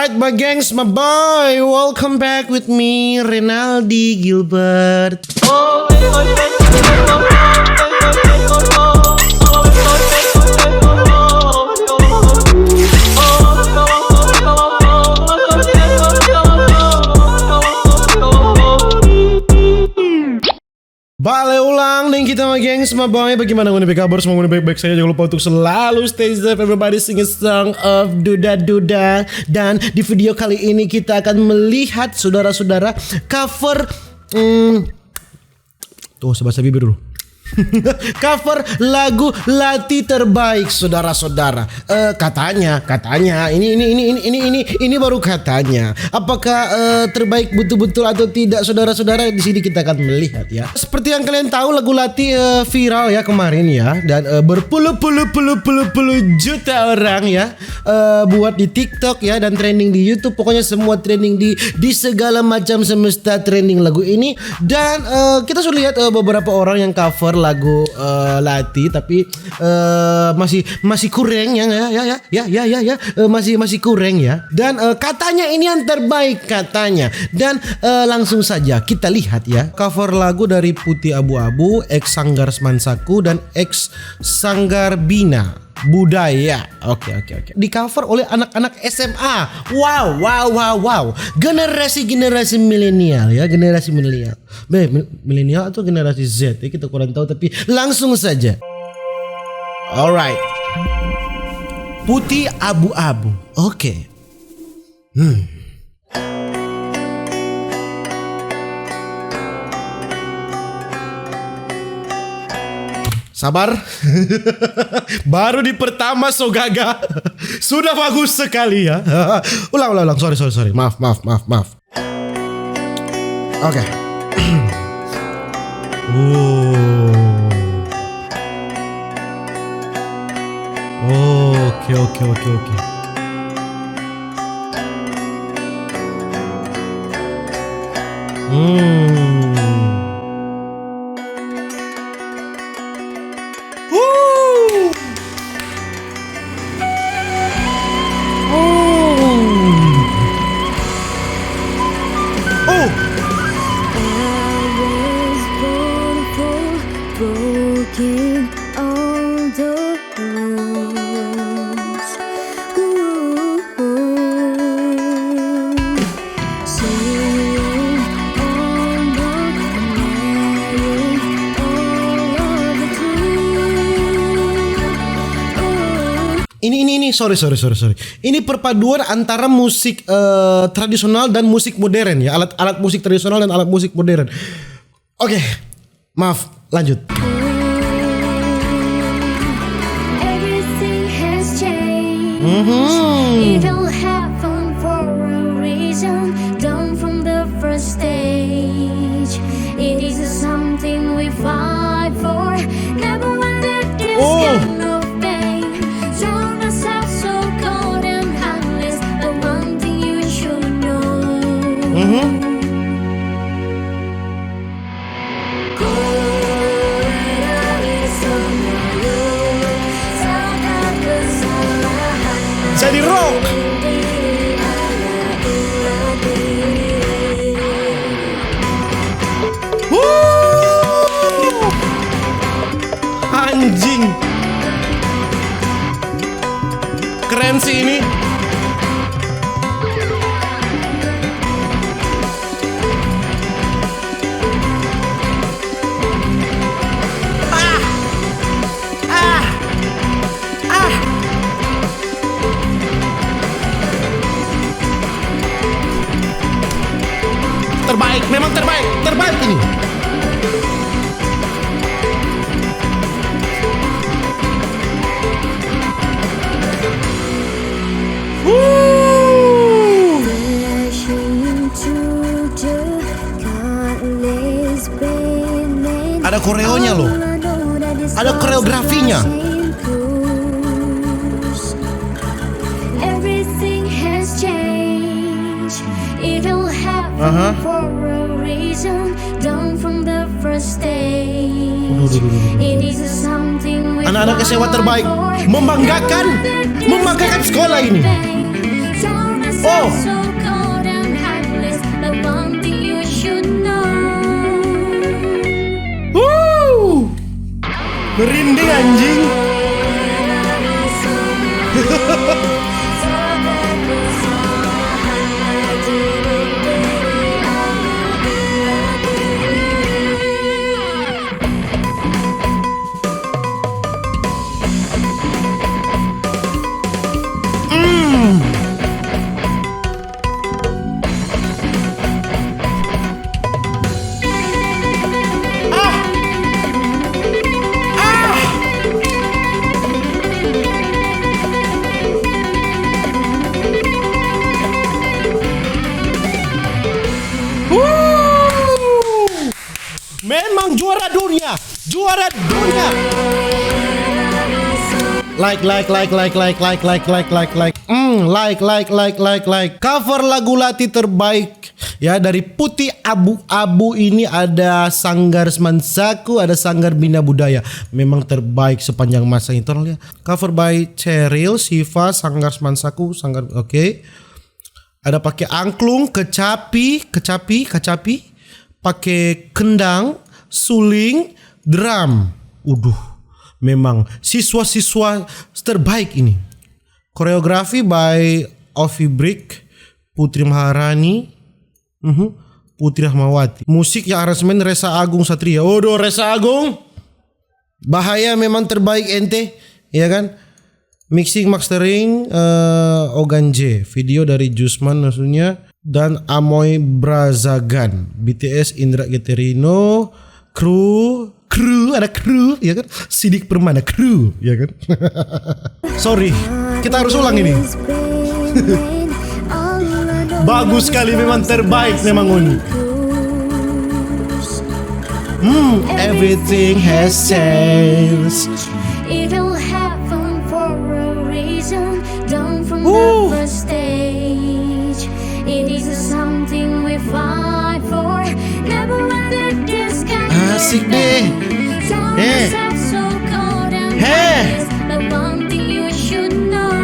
Alright my gangs, my boy, welcome back with me, Renaldi Gilbert. Balik ulang nih kita sama gengs, my boy. Bagaimana gue nih kabar? Semoga baik-baik saja. Jangan lupa untuk selalu stay safe. Everybody sing a song of Duda. Dan di video kali ini kita akan melihat saudara-saudara cover tuh sebahasa bibir dulu. Cover lagu Lati terbaik, saudara-saudara. Katanya ini baru katanya. Apakah terbaik betul-betul atau tidak, saudara-saudara? Di sini kita akan melihat ya. Seperti yang kalian tahu, lagu Lati viral ya kemarin ya, dan berpuluh-puluh juta orang ya buat di TikTok ya, dan trending di YouTube. Pokoknya semua trending di segala macam semesta trending lagu ini. Dan kita sudah lihat beberapa orang yang cover lagu Lati, tapi masih kurang ya, masih kurang ya. Dan katanya ini yang terbaik katanya. Dan langsung saja kita lihat ya cover lagu dari Putih Abu-Abu, X Sanggar Semansaku, dan X Sanggar Bina Budaya. Oke. Di cover oleh anak-anak SMA. Wow. Generasi milenial ya, generasi milenial. Milenial atau generasi Z ya, kita kurang tahu, tapi langsung saja. Alright. Putih Abu-Abu. Oke. Sabar. Baru di pertama so gagal. Sudah bagus sekali ya. Ulang. Sorry. Maaf. Oke. Oke. Broken all the rules. Saying all the lying, all of the truth. Ini sorry. Ini perpaduan antara musik tradisional dan musik modern ya, alat musik tradisional dan alat musik modern. Oke. Maaf, lanjut. Everything has changed. It all happened for a reason. Done from the first stage. It is something we fight for. Never wanted this kind of pain. Turn myself so cold and heartless. But one thing you should know. Jadi rock. Anjing. Keren sih ini. Terbaik, memang terbaik ini. Ada koreonya loh. Ada koreografinya. Everything has changed. It all happened for a reason. Done from the first stage. It is something we Anak-anak SMA terbaik, membanggakan sekolah ini. sounds so cold and heartless, but one thing you should know. Merinding anjing. Memang juara dunia. Like. Cover lagu Lati terbaik ya dari Putih Abu-Abu ini ada Sanggar Semansaku, ada Sanggar Bina Budaya. Memang terbaik sepanjang masa itu. Lihat. Cover by Cheryl, Siva, Sanggar Semansaku, Sanggar oke. Ada pakai angklung, kecapi, pakai kendang, suling, drum. Memang siswa-siswa terbaik ini. Koreografi by Ovi Brick, Putri Maharani, Putri Rahmawati. Musik yang aransemen Resa Agung Satria. Resa Agung. Bahaya memang terbaik ente, ya kan? Mixing mastering Ogan J. Video dari Jusman maksudnya. Dan Amoy Brazagan, BTS Indra Geterino, kru ada kru ya kan, Sidik Permana kru ya kan. Sorry, kita harus ulang ini. Bagus sekali, memang terbaik memang Uni. Everything has changed. It all happened for a reason. Down from the first stage. It is something we fight for. Never let it disguise. Asik deh. So cold and heartless, but one thing you should know.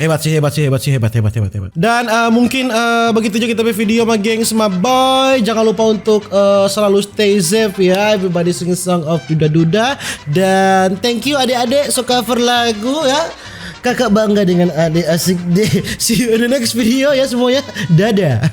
Hebat. Dan mungkin begitu juga kita video sama gengs sama boy. Jangan lupa untuk selalu stay safe ya. Everybody sing song of Duda. Dan thank you adik-adik so cover lagu ya. Kakak bangga dengan adik, asik deh. See you in the next video ya semuanya. Dadah.